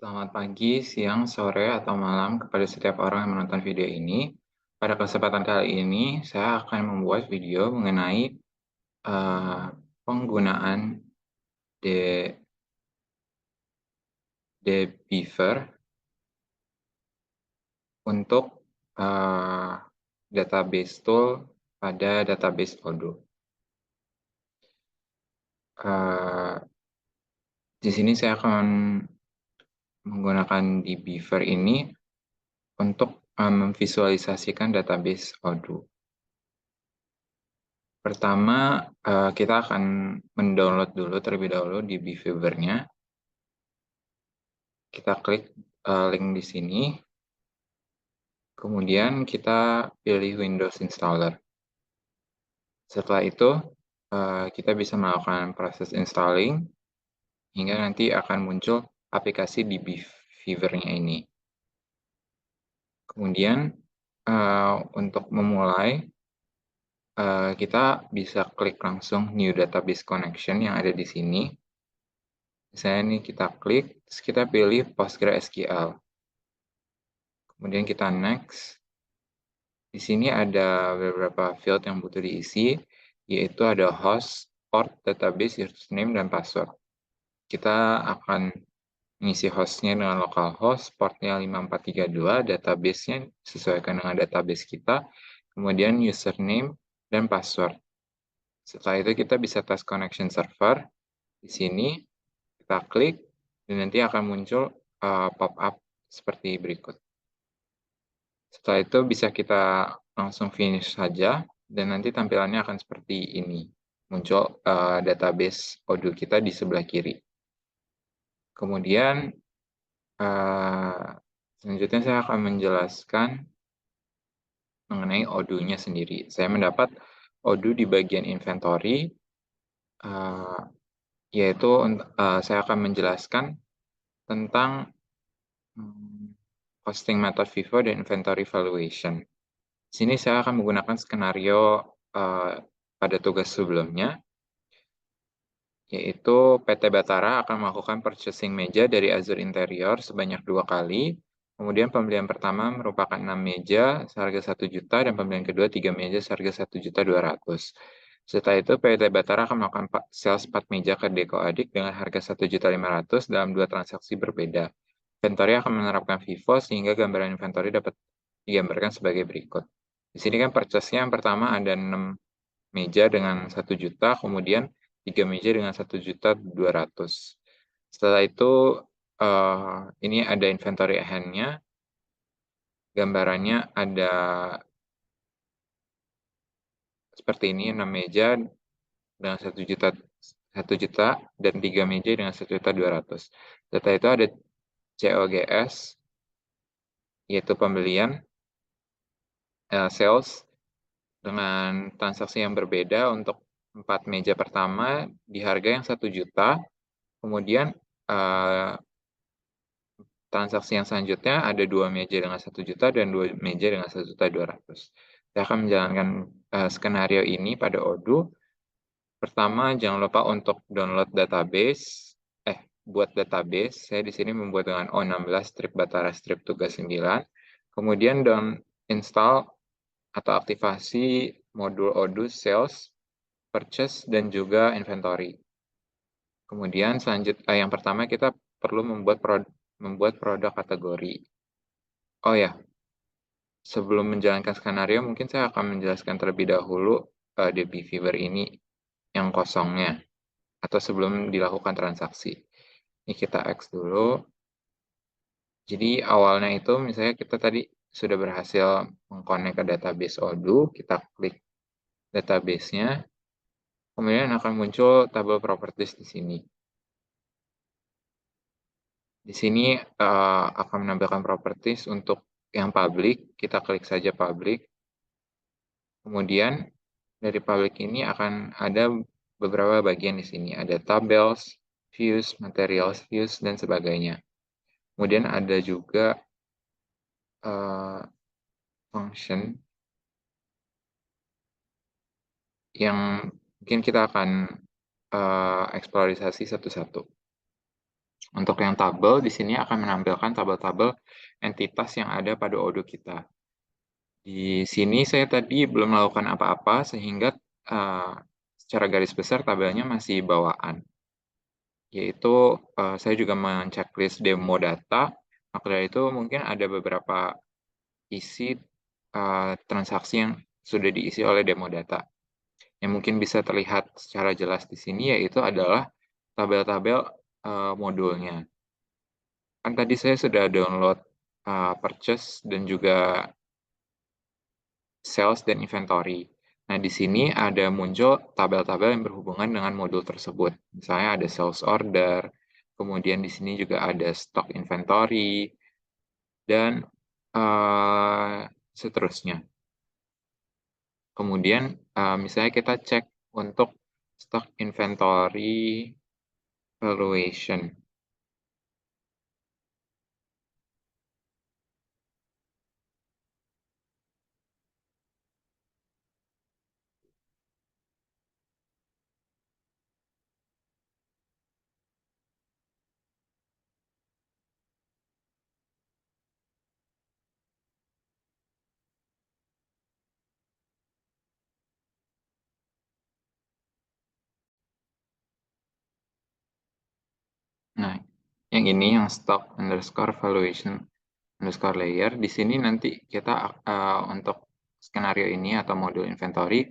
Selamat pagi, siang, sore, atau malam kepada setiap orang yang menonton video ini. Pada kesempatan kali ini, saya akan membuat video mengenai penggunaan The Beaver untuk uh, database tool pada database Odoo. Uh, di sini saya akan menggunakan The Beaver ini untuk memvisualisasikan database Odoo. Pertama, kita akan mendownload dulu terlebih dahulu di Beaver-nya. Kita klik link di sini, kemudian kita pilih Windows Installer. Setelah itu, kita bisa melakukan proses installing, hingga nanti akan muncul aplikasi di Beaver-nya ini. Kemudian, untuk memulai, kita bisa klik langsung New Database Connection yang ada di sini. Misalnya ini kita klik, terus kita pilih PostgreSQL. Kemudian kita next. Di sini ada beberapa field yang butuh diisi, yaitu ada host, port, database, username, dan password. Kita akan mengisi hostnya dengan localhost, portnya 5432, database-nya sesuaikan dengan database kita, kemudian username dan password. Setelah itu kita bisa tes connection server. Di sini kita klik, dan nanti akan muncul pop-up seperti berikut. Setelah itu bisa kita langsung finish saja, dan nanti tampilannya akan seperti ini. Muncul database Odoo kita di sebelah kiri. Kemudian, selanjutnya saya akan menjelaskan mengenai Odoo-nya sendiri. Saya mendapat Odoo di bagian inventory, yaitu saya akan menjelaskan tentang hosting method Vivo dan inventory valuation. Di sini saya akan menggunakan skenario pada tugas sebelumnya, yaitu PT Batara akan melakukan purchasing meja dari Azure Interior sebanyak 2 kali. Kemudian pembelian pertama merupakan 6 meja seharga 1 juta dan pembelian kedua 3 meja seharga 1.200.000. Setelah itu PT Batara akan melakukan sales 4 meja ke Deko Adik dengan harga 1.500.000 dalam 2 transaksi berbeda. Inventory akan menerapkan Vivo sehingga gambaran inventory dapat digambarkan sebagai berikut. Di sini kan purchase-nya yang pertama ada 6 meja dengan 1 juta, kemudian 3 meja dengan 1.200.000. Setelah itu, ini ada inventory hand-nya. Gambarannya ada seperti ini, 6 meja dengan 1 juta dan 3 meja dengan 1.200.000. Setelah itu ada COGS, yaitu pembelian, sales, dengan transaksi yang berbeda untuk 4 meja pertama di harga yang 1 juta, kemudian transaksi yang selanjutnya ada 2 meja dengan 1 juta dan 2 meja dengan 1.200.000. Saya akan menjalankan skenario ini pada Odoo. Pertama, jangan lupa untuk download database. Buat database, saya di sini membuat dengan O16 strip Batara strip tugas 9. Kemudian install atau aktivasi modul Odoo sales, purchase, dan juga inventory. Kemudian yang pertama kita perlu membuat produk kategori. Oh ya, sebelum menjalankan skenario, mungkin saya akan menjelaskan terlebih dahulu The Beaver ini yang kosongnya, atau sebelum dilakukan transaksi. Ini kita X dulu. Jadi awalnya itu misalnya kita tadi sudah berhasil mengkonek ke database Odoo, kita klik database-nya, kemudian akan muncul tabel properties di sini. Di sini akan menampilkan properties untuk yang public, kita klik saja public. Kemudian dari public ini akan ada beberapa bagian di sini, ada tables, views, materials, views, dan sebagainya. Kemudian ada juga function yang mungkin kita akan eksplorisasi satu-satu. Untuk yang tabel, di sini akan menampilkan tabel-tabel entitas yang ada pada Odoo kita. Di sini saya tadi belum melakukan apa-apa sehingga secara garis besar tabelnya masih bawaan. Yaitu saya juga men-checklist demo data, maka dari itu mungkin ada beberapa isi transaksi yang sudah diisi oleh demo data. Yang mungkin bisa terlihat secara jelas di sini yaitu adalah tabel-tabel modulnya. Kan tadi saya sudah download purchase dan juga sales dan inventory. Nah, di sini ada muncul tabel-tabel yang berhubungan dengan modul tersebut. Misalnya ada sales order, kemudian di sini juga ada stock inventory, dan seterusnya. Kemudian misalnya kita cek untuk stock inventory valuation. Nah, yang ini yang stock underscore valuation underscore layer. Di sini nanti kita untuk skenario ini atau modul inventory,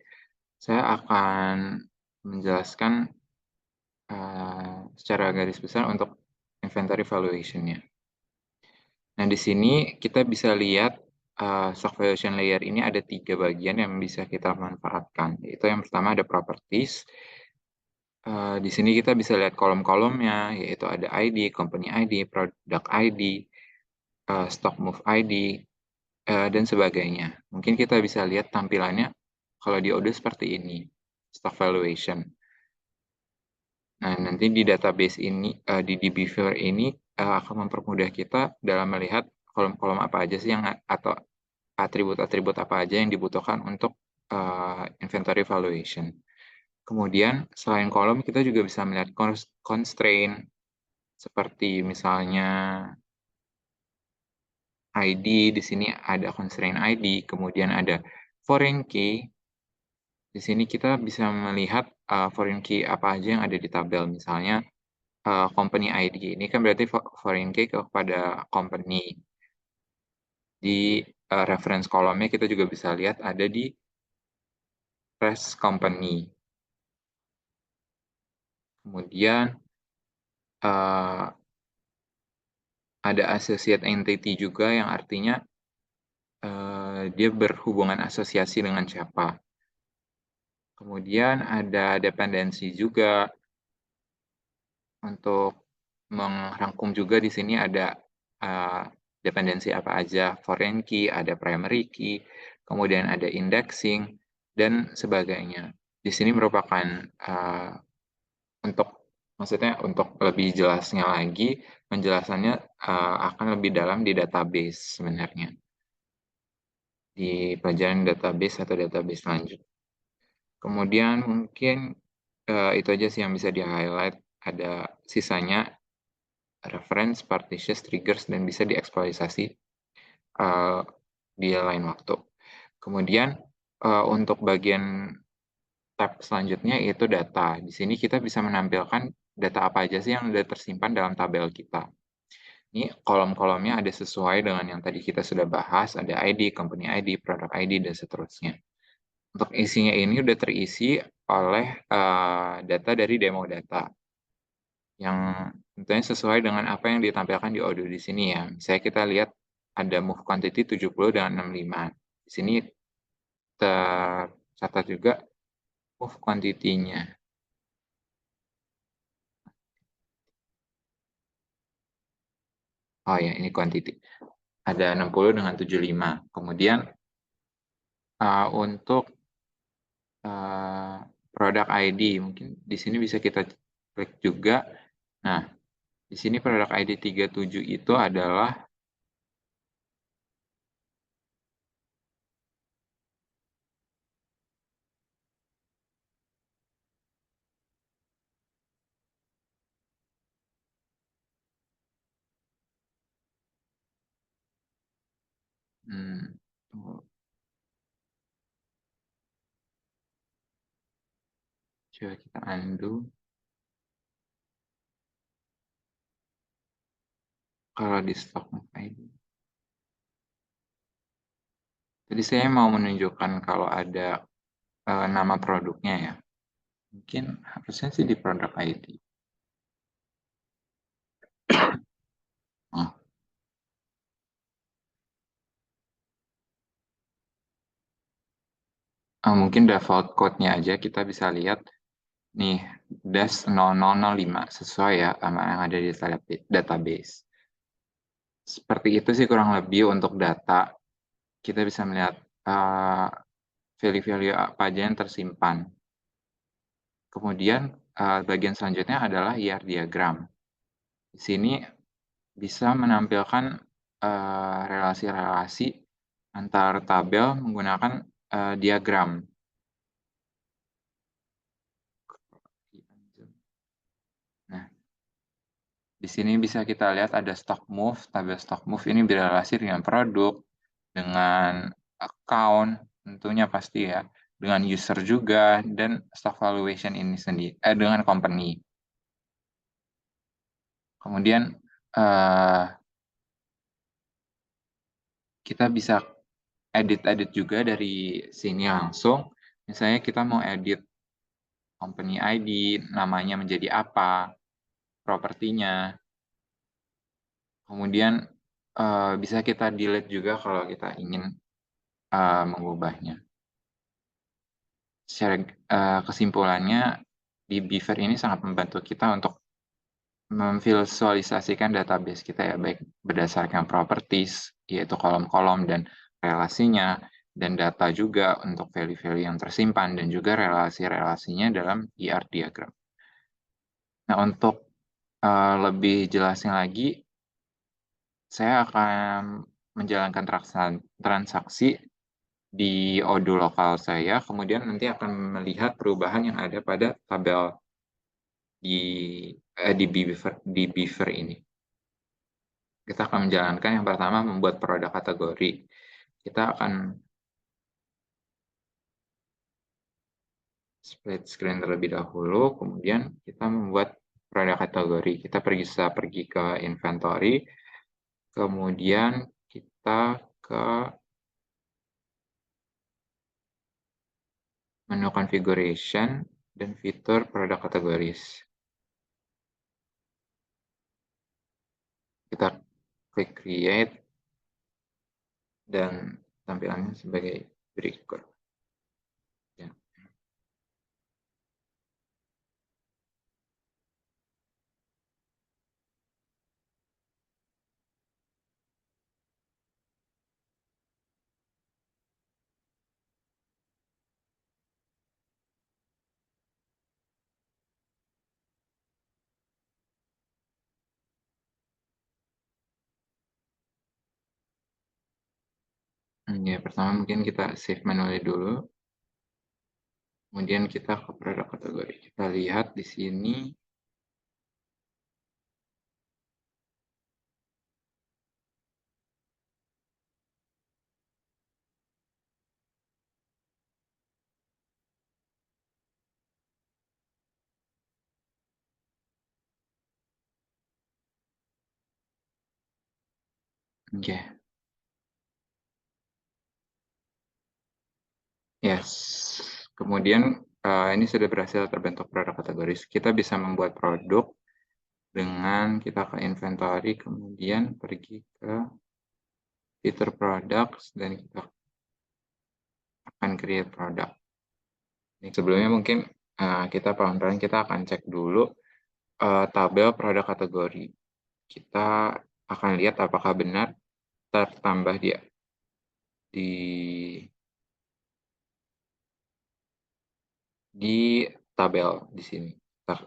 saya akan menjelaskan secara garis besar untuk inventory valuation-nya. Nah, di sini kita bisa lihat stock valuation layer ini ada 3 bagian yang bisa kita manfaatkan. Yaitu yang pertama ada properties. Di sini kita bisa lihat kolom-kolomnya, yaitu ada ID, company ID, product ID, stock move ID, dan sebagainya. Mungkin kita bisa lihat tampilannya kalau di Odoo seperti ini, stock valuation. Nah, nanti di database ini, di dbViewer ini akan mempermudah kita dalam melihat kolom-kolom apa aja sih yang atau atribut-atribut apa aja yang dibutuhkan untuk inventory valuation. Kemudian selain kolom kita juga bisa melihat constraint seperti misalnya ID, di sini ada constraint ID, kemudian ada foreign key. Di sini kita bisa melihat foreign key apa aja yang ada di tabel, misalnya company ID. Ini kan berarti foreign key kepada company. Di reference kolomnya kita juga bisa lihat ada di press company. Kemudian ada associate entity juga yang artinya dia berhubungan asosiasi dengan siapa. Kemudian ada dependensi juga. Untuk merangkum juga di sini ada dependensi apa aja, foreign key, ada primary key, kemudian ada indexing, dan sebagainya. Di sini merupakan maksudnya untuk lebih jelasnya lagi, penjelasannya akan lebih dalam di database sebenarnya. Di pelajaran database atau database lanjut. Kemudian mungkin itu aja sih yang bisa di-highlight. Ada sisanya reference, partitions, triggers, dan bisa dieksploitasi di lain waktu. Kemudian untuk bagian tab selanjutnya yaitu data. Di sini kita bisa menampilkan data apa aja sih yang sudah tersimpan dalam tabel kita. Ini kolom-kolomnya ada sesuai dengan yang tadi kita sudah bahas, ada ID, company ID, product ID, dan seterusnya. Untuk isinya ini sudah terisi oleh data dari demo data, yang tentunya sesuai dengan apa yang ditampilkan di Odoo di sini ya. Misalnya kita lihat ada move quantity 70 dan 65. Di sini tercatat juga move quantity-nya. Oh ya, ini quantity. Ada 60 dengan 75. Kemudian untuk product ID, mungkin di sini bisa kita klik juga. Nah, di sini product ID 37 itu adalah Tunggu. Coba kita undo. Kalau di stock ID. Jadi saya mau menunjukkan kalau ada nama produknya ya. Mungkin harusnya sih di product ID. Oh. Mungkin default code-nya aja kita bisa lihat nih -0005 sesuai ya sama yang ada di database. Seperti itu sih kurang lebih untuk data. Kita bisa melihat value-value apa aja yang tersimpan. Kemudian bagian selanjutnya adalah IR diagram. Di sini bisa menampilkan relasi-relasi antar tabel menggunakan diagram. Nah, di sini bisa kita lihat ada stock move. Tabel stock move ini berrelasi dengan produk, dengan account, tentunya pasti ya, dengan user juga, dan stock valuation ini sendiri, dengan company. Kemudian kita bisa edit-edit juga dari sini langsung. Misalnya kita mau edit company ID, namanya menjadi apa, propertinya. Kemudian bisa kita delete juga kalau kita ingin mengubahnya. Secara kesimpulannya, di Beaver ini sangat membantu kita untuk memvisualisasikan database kita ya, baik berdasarkan properties, yaitu kolom-kolom dan relasinya, dan data juga untuk value-value yang tersimpan, dan juga relasi-relasinya dalam ER diagram. Nah, untuk lebih jelasnya lagi, saya akan menjalankan transaksi di Odoo lokal saya, kemudian nanti akan melihat perubahan yang ada pada tabel di Beaver ini. Kita akan menjalankan yang pertama membuat produk kategori. Kita akan split screen terlebih dahulu, kemudian kita membuat produk kategori. Kita bisa pergi ke inventory, kemudian kita ke menu configuration dan fitur produk kategoris. Kita klik create dan tampilannya sebagai berikut. Ya. Ya, pertama mungkin kita save manually dulu. Kemudian kita ke produk kategori. Kita lihat di sini. Oke. Yes. Kemudian ini sudah berhasil terbentuk produk kategoris. Kita bisa membuat produk dengan kita ke inventory, kemudian pergi ke fitur products, dan kita akan create product. Sebelumnya mungkin kita pelan-pelan kita akan cek dulu tabel produk kategori. Kita akan lihat apakah benar tertambah di tabel di sini. Kita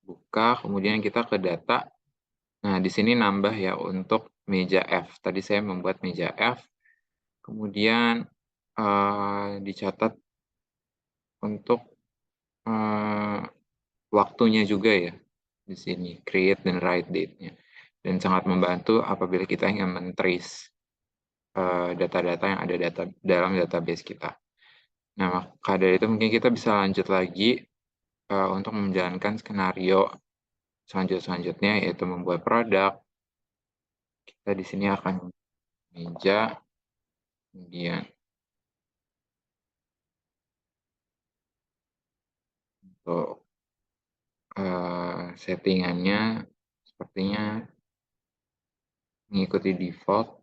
buka, kemudian kita ke data. Nah, di sini nambah ya untuk meja F. Tadi saya membuat meja F, kemudian dicatat untuk waktunya juga ya di sini, create dan write date-nya. Dan sangat membantu apabila kita ingin men-trace data-data yang ada dalam database kita. Nah, maka dari itu mungkin kita bisa lanjut lagi untuk menjalankan skenario selanjutnya, yaitu membuat produk. Kita di sini akan meja, kemudian untuk settingannya sepertinya mengikuti default.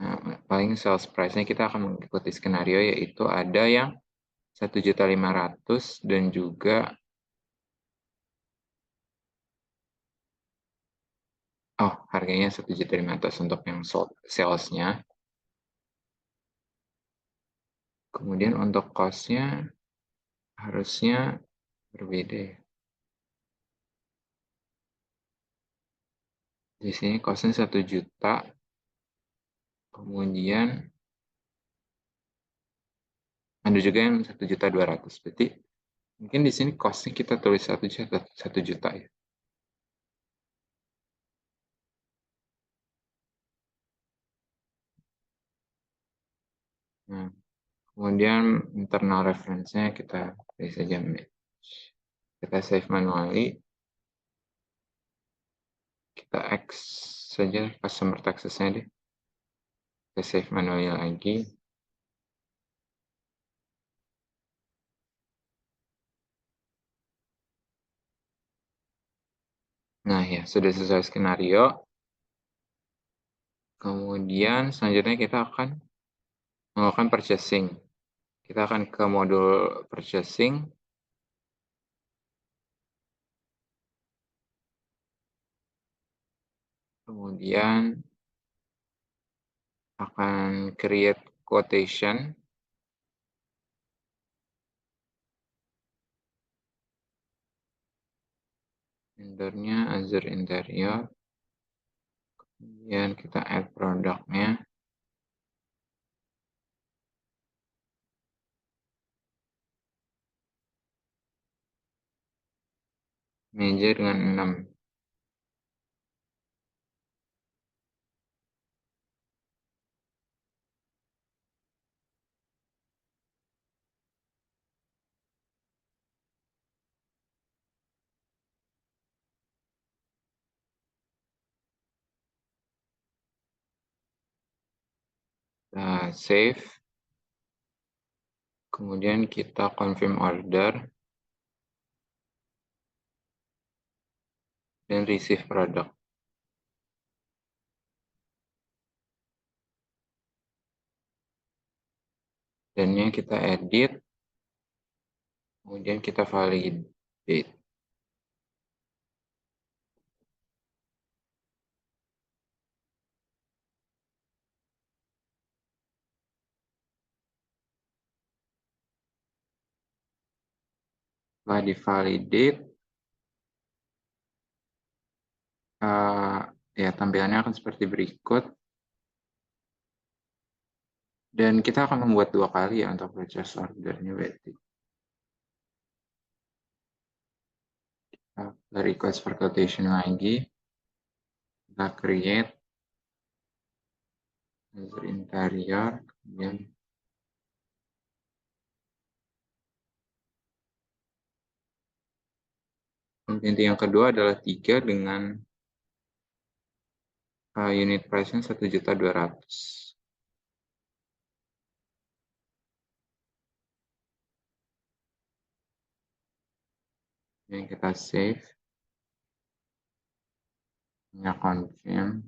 Nah, paling sales price-nya kita akan mengikuti skenario, yaitu ada yang 1.500.000 dan juga harganya 1.500.000 untuk yang sales-nya. Kemudian untuk cost-nya harusnya berbeda ya. Di sini cost-nya 1 juta. Kemudian ada juga yang 1.200.000. Berarti mungkin di sini cost-nya kita tulis 1 juta ya. Nah, kemudian internal reference-nya kita pilih saja match. Kita save manually. Kita X saja customer taxes-nya deh. Kita save manually lagi. Nah ya, sudah sesuai skenario. Kemudian selanjutnya kita akan melakukan purchasing. Kita akan ke modul purchasing. Kemudian akan create quotation. Vendornya Azure Interior. Kemudian kita add produknya. Meja dengan 6. Nah, save. Kemudian kita confirm order. Dan receive produk. Dan kita edit. Kemudian kita validate. Setelah divalidate, ya tampilannya akan seperti berikut. Dan kita akan membuat 2 kali ya untuk purchase ordernya berarti. Kita request for quotation lagi. Kita create Azure Interior. Kemudian inti yang kedua adalah 3 dengan unit price-nya 1.200.000. Yang kita save. Kita confirm.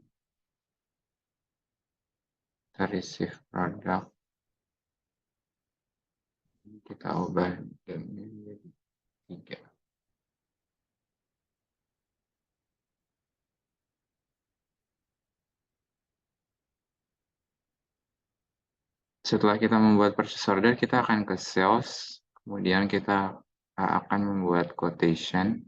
Kita receive product. Kita ubah dan menjadi 3. Setelah kita membuat purchase order, kita akan ke sales. Kemudian kita akan membuat quotation.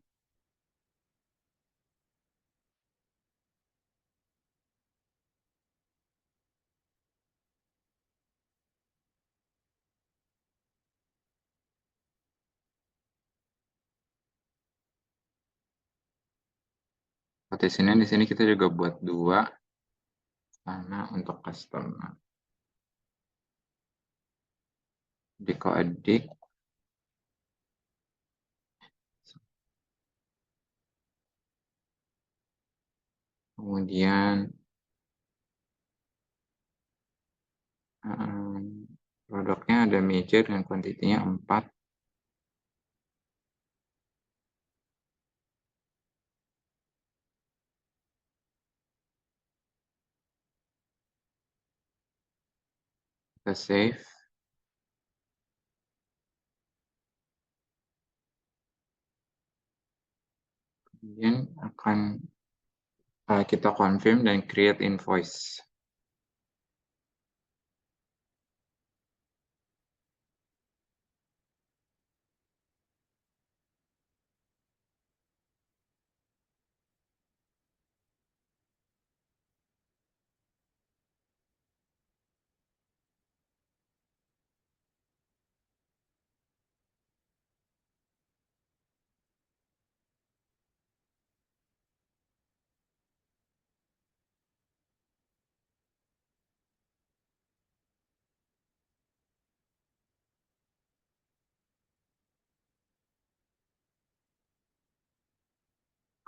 Quotation di sini kita juga buat 2. Mana untuk customer. Deco-edit. Kemudian produknya ada major dan kuantitinya 4. Kita save. Kemudian akan kita confirm dan create invoice.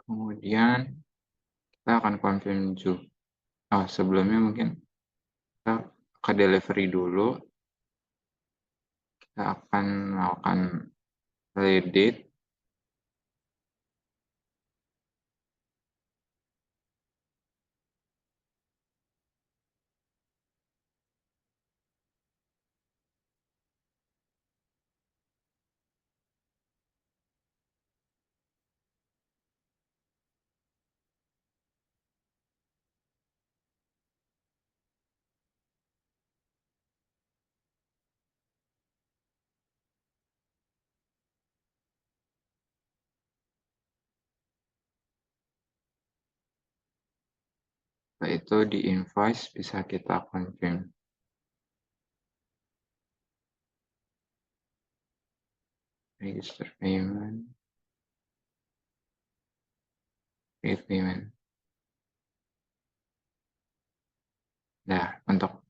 Kemudian kita akan confirm juga. Sebelumnya mungkin kita ke delivery dulu. Kita akan melakukan validate. Setelah itu di invoice bisa kita confirm. Register payment. Create payment. Nah, untuk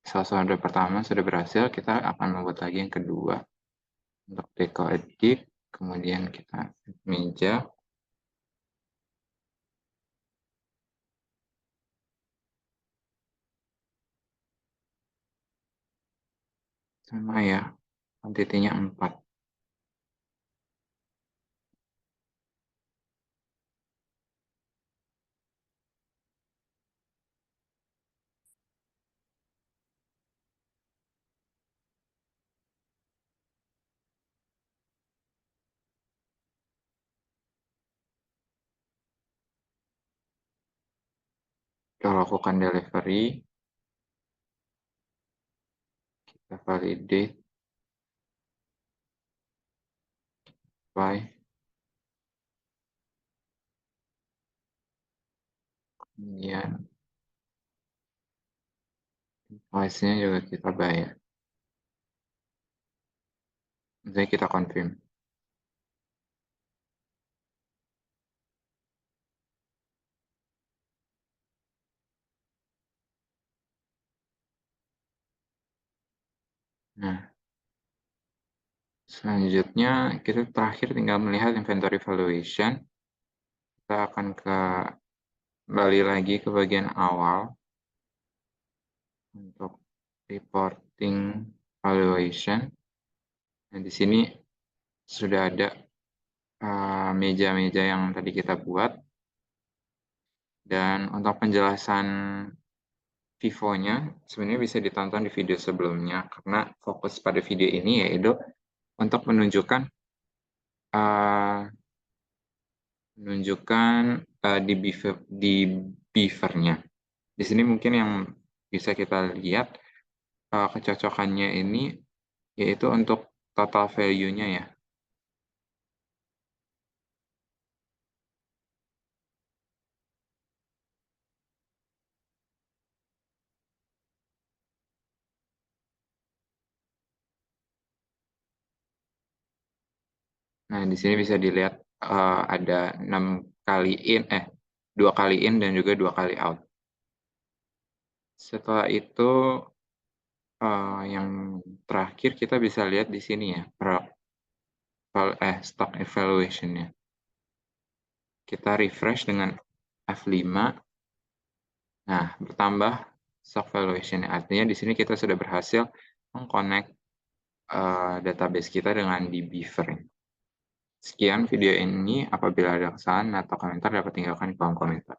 salah order pertama sudah berhasil, kita akan membuat lagi yang kedua. Untuk deco edit, kemudian kita meja. Sama ya, kuantitinya 4. Kita lakukan delivery. Kita validate. Apply. Kemudian invoice-nya juga kita bayar. Jadi kita confirm. Nah, selanjutnya kita terakhir tinggal melihat inventory valuation. Kita akan kembali lagi ke bagian awal untuk reporting valuation. Nah, di sini sudah ada meja-meja yang tadi kita buat. Dan untuk penjelasan Vivo-nya sebenarnya bisa ditonton di video sebelumnya, karena fokus pada video ini yaitu untuk menunjukkan di beaver-nya. Di sini mungkin yang bisa kita lihat kecocokannya ini yaitu untuk total value-nya ya. Nah, di sini bisa dilihat ada 2 kali in dan juga 2 kali out. Setelah itu, yang terakhir kita bisa lihat di sini ya, stock evaluation-nya. Kita refresh dengan F5. Nah, bertambah stock valuation, artinya di sini kita sudah berhasil meng-connect, database kita dengan di Beaver. Sekian video ini, apabila ada kesalahan atau komentar dapat tinggalkan di kolom komentar.